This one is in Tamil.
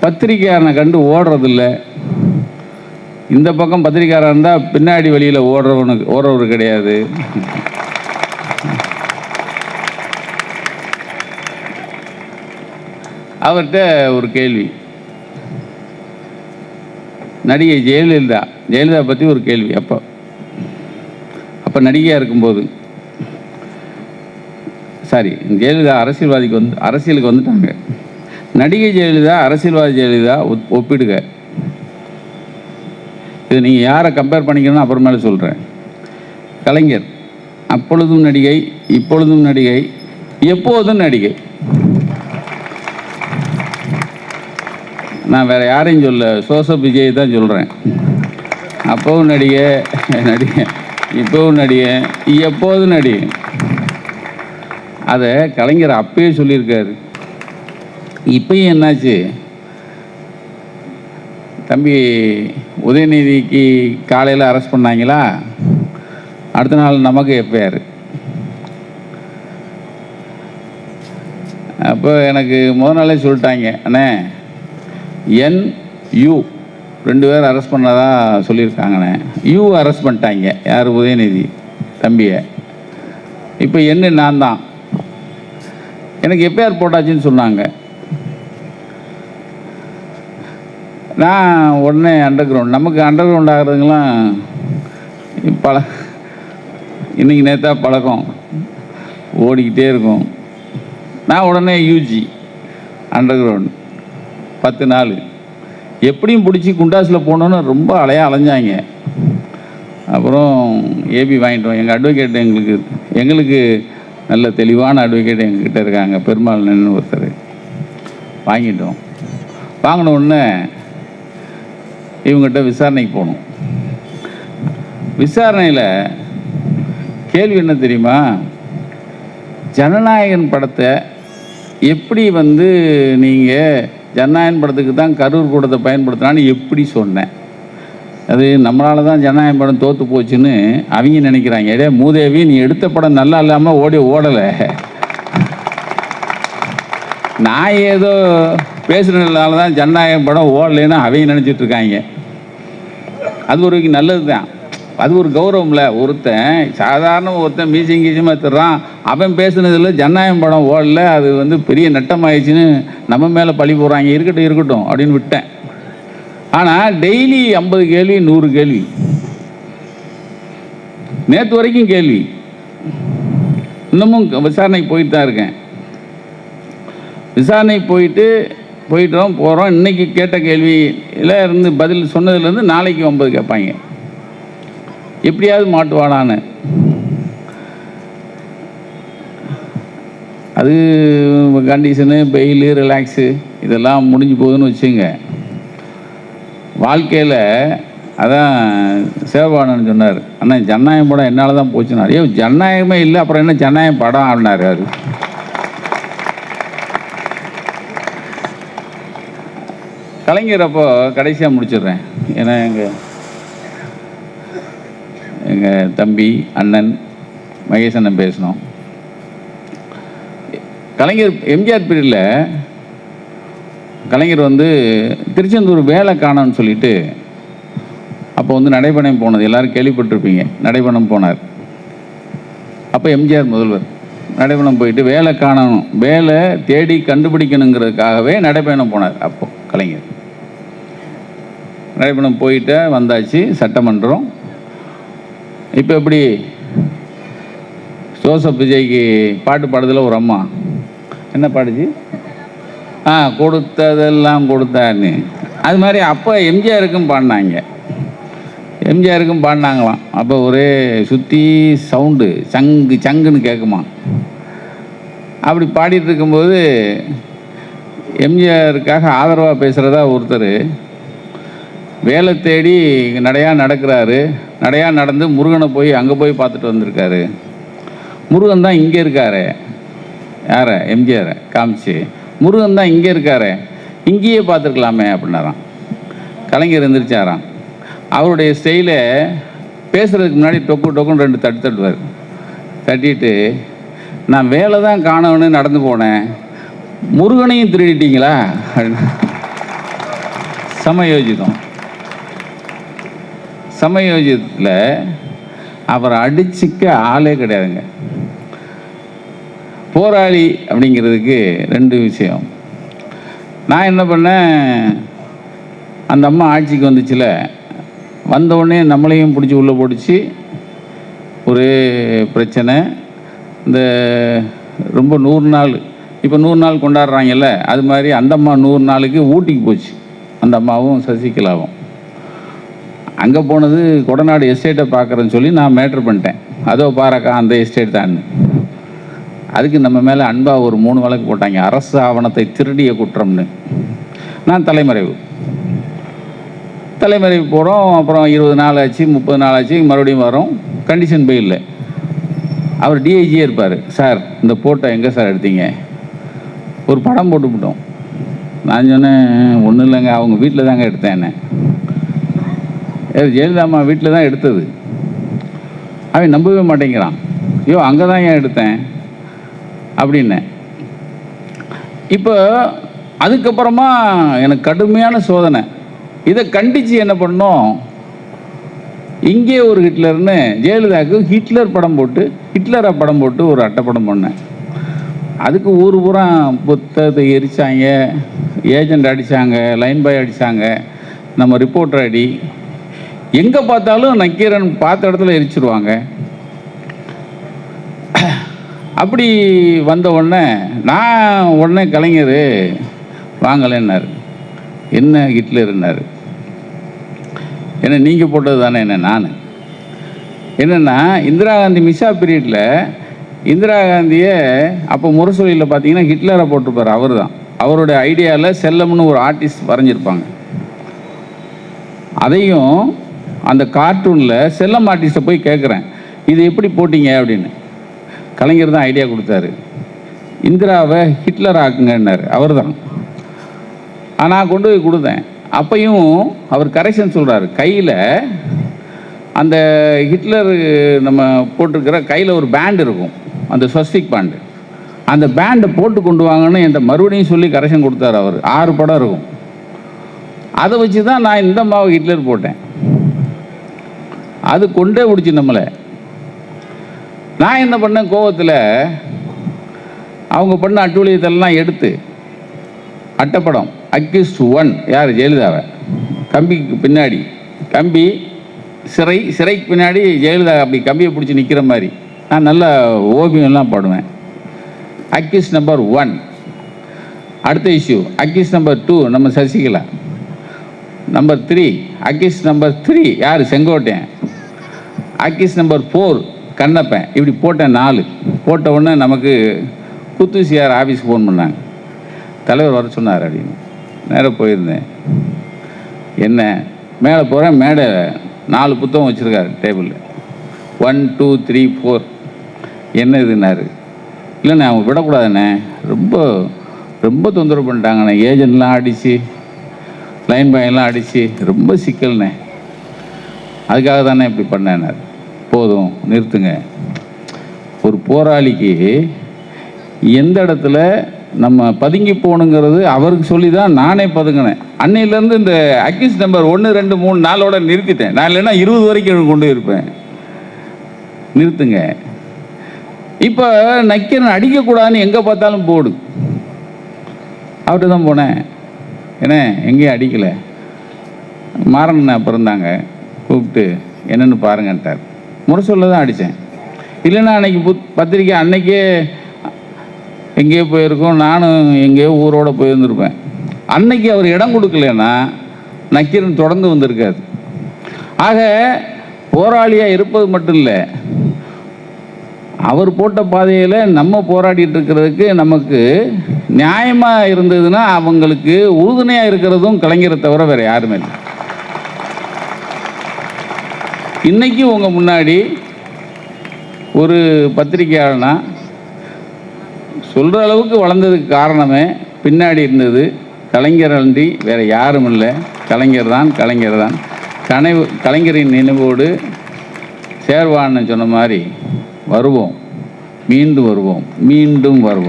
பத்திரிக்கையாரனை கண்டு ஓடுறதில்ல. இந்த பக்கம் பத்திரிக்கையாரன் இருந்தால் பின்னாடி வழியில் ஓடுறவர் கிடையாது. அவர்கிட்ட ஒரு கேள்வி, நடிகை ஜெயலலிதா பற்றி ஒரு கேள்வி. அப்போ நடிகையாக இருக்கும்போது, சாரி, ஜெயலலிதா அரசியலுக்கு வந்துட்டாங்க. நடிகை ஜெயலலிதா, அரசியல்வாதி ஜெயலலிதா ஒப்பிடுக. இது நீங்கள் யாரை கம்பேர் பண்ணிக்கணும்னு அப்புறமேல சொல்கிறேன். கலைஞர் அப்பொழுதும் நடிகை, இப்பொழுதும் நடிகை, எப்போதும் நடிகை. நான் வேறு யாரையும் சொல்ல, ஜோசப் விஜய் தான் சொல்கிறேன். அப்போவும் நடிகை, இப்போவும் நடிகை, எப்போதும் நடிகை. அதை கலைஞர் அப்பயே சொல்லியிருக்காரு. இப்பயும் என்னாச்சு, தம்பி உதயநிதிக்கு காலையில் அரெஸ்ட் பண்ணாங்களா, அடுத்த நாள் நமக்கு எஃப்ஐஆர். அப்போ எனக்கு முதல் நாளே சொல்லிட்டாங்க, அண்ணே NU 2 பேர் அரெஸ்ட் பண்ணதா சொல்லியிருக்காங்கண்ணே. U அரெஸ்ட் பண்ணிட்டாங்க. யார்? உதயநிதி தம்பியை. இப்போ என்ன, நான் தான், எனக்கு எஃப்ஐஆர் போட்டாச்சுன்னு சொன்னாங்க. நான் உடனே நமக்கு அண்டர் கிரவுண்ட் ஆகிறதுங்களாம் இன்றைக்கி நேற்றா பழக்கம் ஓடிக்கிட்டே இருக்கும். நான் உடனே UG அண்டர் கிரவுண்ட் 10 நாள் எப்படியும் பிடிச்சி குண்டாஸில் போனோன்னு ரொம்ப அலைஞ்சாங்க. அப்புறம் ஏபி வாங்கிட்டோம். எங்கள் அட்வொகேட் எங்களுக்கு நல்ல தெளிவான அட்வொகேட் எங்ககிட்ட இருக்காங்க, பெருமாள் நின்று ஒருத்தர். வாங்கிட்டோம். வாங்கின உடனே இவங்ககிட்ட விசாரணைக்கு போகணும். விசாரணையில் கேள்வி என்ன தெரியுமா, ஜனநாயகன் படத்தை எப்படி நீங்கள் ஜனநாயகன் படத்துக்கு தான் கரூர் கூடத்தை பயன்படுத்தினான்னு எப்படி சொன்னேன். அது நம்மளால தான் ஜனநாயகன் படம் தோற்று போச்சுன்னு அவங்க நினைக்கிறாங்க. ஏடே மூதேவி, நீ எடுத்த படம் நல்லா இல்லாமல் ஓடலை. நான் ஏதோ பேசுகிறதுனால தான் ஜனநாயகன் படம் ஓடலைன்னு அவங்க நினச்சிட்ருக்காங்க. அது ஒரு நல்லது தான், அது ஒரு கௌரவம் இல்லை. ஒருத்தன் மீசிங்கீசியமாக தர்றான், அவன் பேசுனதில் ஜனநாயகம் படம் ஓடல, அது பெரிய நட்டமாயிடுச்சுன்னு நம்ம மேலே பழி போடுறாங்க. இருக்கட்டும் அப்படின்னு விட்டேன். ஆனால் டெய்லி 50 கேள்வி 100 கேள்வி, நேற்று வரைக்கும் கேள்வி, இன்னமும் விசாரணைக்கு போயிட்டு தான் இருக்கேன். விசாரணைக்கு போகிறோம். இன்றைக்கி கேட்ட கேள்வியில் இருந்து பதில் சொன்னதுலேருந்து நாளைக்கு 9 கேட்பாங்க. எப்படியாவது மாட்டுவானான்னு. அது கண்டிஷனு, பெயிலு, ரிலாக்ஸு இதெல்லாம் முடிஞ்சு போகுதுன்னு வச்சுங்க. வாழ்க்கையில் அதான் சிவபானன் சொன்னார், அண்ணா ஜனநாயகம் படம் என்னால் தான் போச்சுனார். ஐயோ ஜனநாயகமே இல்லை, அப்புறம் என்ன ஜனநாயகம் படம் அப்படின்னாரு. அது கலைஞர் அப்போ கடைசியாக முடிச்சிடுறேன். ஏன்னா எங்கள் தம்பி அண்ணன் மகேஷ் அண்ணன் பேசணும். கலைஞர் எம்ஜிஆர் பீரியடில் கலைஞர் திருச்செந்தூர் வேலை காணோன்னு சொல்லிட்டு அப்போ நடைபயணம் போனது எல்லோரும் கேள்விப்பட்டிருப்பீங்க. நடைபயணம் போனார். அப்போ எம்ஜிஆர் முதல்வர் நடைபயணம் போயிட்டு வேலை காணணும், வேலை தேடி கண்டுபிடிக்கணுங்கிறதுக்காகவே நடைபயணம் போனார். அப்போ கலைஞர் நடைபயணம் போயிட்டு வந்தாச்சு சட்டமன்றம். இப்போ எப்படி ஜோசப் விஜய்க்கு பாட்டு பாடுதில் ஒரு அம்மா என்ன பாடுச்சு, கொடுத்ததெல்லாம் கொடுத்தான்னு, அது மாதிரி அப்போ எம்ஜிஆருக்கும் பாடினாங்களாம். அப்போ ஒரே சுற்றி சவுண்டு சங்குன்னு கேட்குமா. அப்படி பாடிட்டு இருக்கும்போது எம்ஜிஆருக்காக ஆதரவாக பேசுகிறதா ஒருத்தர் வேலை தேடி நடக்கிறாரு. நடந்து முருகனை அங்கே போய் பார்த்துட்டு வந்திருக்காரு. முருகன் தான் இங்கே இருக்காரு. யாரை? எம்ஜிஆரை காமிச்சு, முருகன் தான் இங்கே இருக்காரு, இங்கேயே பார்த்துருக்கலாமே அப்படின்னாராம். கலைஞர் எந்திரிச்சாராம். அவருடைய ஸ்டைலை பேசுகிறதுக்கு முன்னாடி டொக்குன்னு 2 தட்டுவார். தட்டிட்டு, நான் வேலை தான் காணவன்னு நடந்து போனேன், முருகனையும் திருடிட்டீங்களா அப்படின்னு. சமயோஜிதத்தில் அவரை அடிச்சிக்க ஆளே கிடையாதுங்க. போராளி அப்படிங்கிறதுக்கு 2 விஷயம். நான் என்ன பண்ணேன், அந்த அம்மா ஆட்சிக்கு வந்துச்சுல, வந்தவுடனே நம்மளையும் பிடிச்சி உள்ளே போட்டுச்சு. ஒரு பிரச்சனை. இந்த ரொம்ப 100 நாள், இப்போ 100 நாள் கொண்டாடுறாங்கல்ல, அது மாதிரி அந்த அம்மா 100 நாளுக்கு ஊட்டிக்கு போச்சு. அந்த அம்மாவும் சசிகலாவும் அங்கே போனது கொடநாடு எஸ்டேட்டை பார்க்குறேன்னு சொல்லி நான் மேட்ரு பண்ணிட்டேன். அதோ பாருக்கா அந்த எஸ்டேட் தான். அதுக்கு நம்ம மேலே அன்பாக ஒரு 3 வழக்கு போட்டாங்க, அரசு ஆவணத்தை திருடிய குற்றம்னு. நான் தலைமறைவு போகிறோம். அப்புறம் 20 நாள் ஆச்சு, 30 நாள் ஆச்சு, மறுபடியும் வரோம். Condition fail. அவர் டிஐஜியே இருப்பார். சார் இந்த ஃபோட்டோ எங்கே சார் எடுத்தீங்க? ஒரு படம் போட்டுவிட்டோம். நான் சொன்னேன், ஒன்றும் இல்லைங்க, அவங்க வீட்டில் தாங்க எடுத்தேன். என்ன ஜெயலலிதா அம்மா வீட்டில் தான் எடுத்தது. அவன் நம்பவே மாட்டேங்கிறான். ஐயோ அங்கே தான் ஏன் எடுத்தேன் அப்படின்னேன். இப்போ அதுக்கப்புறமா எனக்கு கடுமையான சோதனை. இதை கண்டித்து என்ன பண்ணோம், இங்கே ஒரு ஹிட்லர்னு ஜெயலலிதாவுக்கு ஹிட்லரை படம் போட்டு ஒரு அட்டைப்படம் பண்ணேன். அதுக்கு ஊர் பூரா புத்தகத்தை எரிச்சாங்க, ஏஜெண்ட் அடித்தாங்க, லைன் பாய் அடித்தாங்க, நம்ம ரிப்போர்ட்டர் அடி. எங்கே பார்த்தாலும் நக்கீரன் பார்த்த இடத்துல எரிச்சிருவாங்க. அப்படி வந்த உடனே கலைஞர் வாங்கலைன்னாரு. என்ன ஹிட்லர்னாரு? என்ன நீங்கள் போட்டது தானே? நான் என்னென்னா, இந்திரா காந்தி மிஷா பீரியடில் இந்திரா காந்தியை அப்போ முரசொலியில் பார்த்தீங்கன்னா ஹிட்லரை போட்டிருப்பார். அவர் தான் அவருடைய ஐடியாவில் செல்லம்னு ஒரு ஆர்டிஸ்ட் வரைஞ்சிருப்பாங்க. அதையும் அந்த கார்ட்டூனில் செல்லம் ஆர்டிஸ்ட்டை போய் கேட்குறேன், இது எப்படி போட்டிங்க அப்படின்னு. கலைஞர் தான் ஐடியா கொடுத்தாரு, இந்திராவை ஹிட்லர் ஆக்குங்கன்னாரு. அவர் தான். நான் கொண்டு போய் கொடுத்தேன். அப்பையும் அவர் கரெக்ஷன் சொல்கிறார். கையில் அந்த ஹிட்லர் நம்ம போட்டிருக்கிற கையில் ஒரு பேண்ட் இருக்கும், அந்த ஸ்வஸ்திக் பேண்டு. அந்த பேண்டை போட்டு கொண்டு வாங்கன்னு என்கிட்ட மறுபடியும் சொல்லி கரெக்ஷன் கொடுத்தாரு. அவர் 6 படம் இருக்கும். அதை வச்சு தான் நான் இந்த அம்மாவை ஹிட்லர் போட்டேன். அது கொண்டே பிடிச்சி நம்மளை. நான் என்ன பண்ணேன், கோவத்தில் அவங்க பண்ண அட்டூழியத்தெல்லாம் எடுத்து அட்டைப்படம் அக்யூஸ்ட் 1 யார், ஜெயலலிதாவை. கம்பிக்கு பின்னாடி கம்பி, சிறைக்கு பின்னாடி ஜெயலலிதா அப்படி கம்பியை பிடிச்சி நிற்கிற மாதிரி நான் நல்ல ஓவியம்லாம் பாடுவேன். Accused number 1. அடுத்த இஷ்யூ அக்யூஸ்ட் நம்பர் 2 நம்ம சசிகலா. நம்பர் 3 அக்யூஸ்ட் நம்பர் 3 யார், செங்கோட்டையன். Accused number 4 Kannappan. இப்படி போட்டேன் 4. போட்ட உடனே நமக்கு குத்துசியார் ஆஃபீஸ் ஃபோன் பண்ணாங்க, தலைவர் வர சொன்னார் அப்படின்னு. நேராக போயிருந்தேன். என்ன மேலே போகிறேன், மேடை 4 புத்தகம் வச்சுருக்காரு டேபிளில். 1 2 3 4. என்ன இதுன்னாரு. இல்லைண்ணே அவங்க விடக்கூடாதுண்ணே, ரொம்ப ரொம்ப தொந்தரவு பண்ணிட்டாங்கண்ணே, ஏஜென்ட்லாம் அடித்து லைன் பாயெல்லாம் அடித்து ரொம்ப சிக்கல்ண்ணே, அதுக்காக தானே இப்படி பண்ணேன்னாரு. போதும் நிறுத்துங்க. ஒரு போராளிக்கு எந்த இடத்துல நம்ம பதுங்கி போகணுங்கிறது அவருக்கு சொல்லி தான் நானே பதுங்கினேன். அன்னையிலேருந்து இந்த அக்யூஸ் நம்பர் 1 2 3 4ஓட நிறுத்திட்டேன். நான் இல்லைன்னா 20 வரைக்கும் கொண்டு இருப்பேன். நிறுத்துங்க. இப்போ நக்கீரன் அடிக்கக்கூடாதுன்னு எங்கே பார்த்தாலும் போடு. அவர்கிட்ட தான் போனேன். ஏன்னா எங்கேயும் அடிக்கலை. மாறன் அப்போ இருந்தாங்க, கூப்பிட்டு என்னென்னு பாருங்கன்ட்டார். முரசொல்ல தான் அடித்தேன். இல்லைன்னா அன்றைக்கி பத்திரிக்கை அன்னைக்கே எங்கேயோ போயிருக்கோம், நானும் எங்கேயோ ஊரோடு போயிருந்துருப்பேன். அன்னைக்கு அவர் இடம் கொடுக்கலன்னா நக்கீரன் தொடர்ந்து வந்திருக்காது. ஆக போராளியாக இருப்பது மட்டும் இல்லை, அவர் போட்ட பாதையில் நம்ம போராடிட்டு இருக்கிறதுக்கு நமக்கு நியாயமாக இருந்ததுன்னா அவங்களுக்கு உறுதுணையாக இருக்கிறதும் கலைஞரை தவிர வேறு யாருமே இல்லை. இன்றைக்கி உங்கள் முன்னாடி ஒரு பத்திரிகையாளனா சொல்கிற அளவுக்கு வளர்ந்ததுக்கு காரணமே பின்னாடி இருந்தது கலைஞர் அன்றி வேறு யாரும் இல்லை. கலைஞர் தான். கலைஞரின் நினைவோடு சேர்வான்னு சொன்ன மாதிரி வருவோம், மீண்டும் வருவோம்.